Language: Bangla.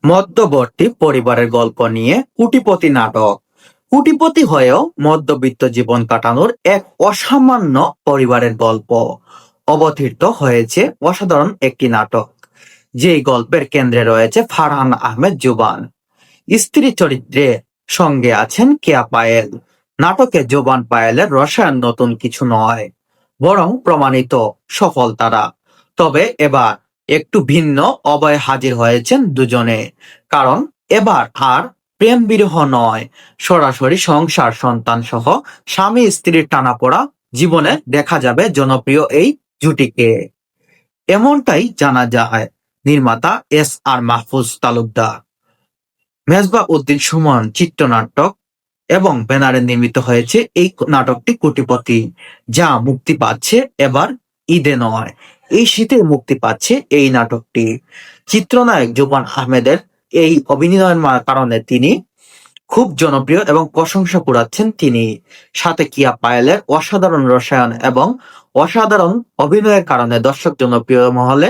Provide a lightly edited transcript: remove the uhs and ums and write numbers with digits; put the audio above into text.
মধ্যবর্তী পরিবারের গল্প নিয়ে কুটিপতি নাটক। কুটিপতি হয়েও মধ্যবিত্ত জীবন কাটানোর এক অসামান্য পরিবারের গল্প অবতীর্ণ হয়েছে অসাধারণ একটি নাটক, যেই গল্পের কেন্দ্রে রয়েছে ফারহান আহমেদ জুবান। স্ত্রী চরিত্রে সঙ্গে আছেন কেয়া পায়েল। নাটকে জুবান পায়েলের রসায়ন নতুন কিছু নয়, বরং প্রমাণিত সফল তারা। তবে এবার একটু ভিন্ন অবয়ে হাজির হয়েছেন দুজনে, কারণ এবার আর প্রেম বিরহ নয়, সরাসরি সংসার সন্তান সহ স্বামী স্ত্রীর টানাপোড়া জীবনে দেখা যাবে জনপ্রিয় এই জুটিকে। এমনটাই জানা যায় নির্মাতা S.R. মাহফুজ তালুকদার, মেজবাহ উদ্দিন সুমন চিত্রনাট্য এবং ব্যানারে নির্মিত হয়েছে এই নাটকটি কুটিপতি, যা মুক্তি পাচ্ছে এবার ঈদে নয়, এই শীতে মুক্তি পাচ্ছে এই নাটকটি। চিত্রনায়ক জুবান আহমেদের এই অভিনয়ের কারণে তিনি খুব জনপ্রিয় এবং প্রশংসা কুড়াচ্ছেন তিনি। সাথে কিয়া পায়েলের অসাধারণ রসায়ন এবং অসাধারণ অভিনয়ের কারণে দর্শক জনপ্রিয় মহলে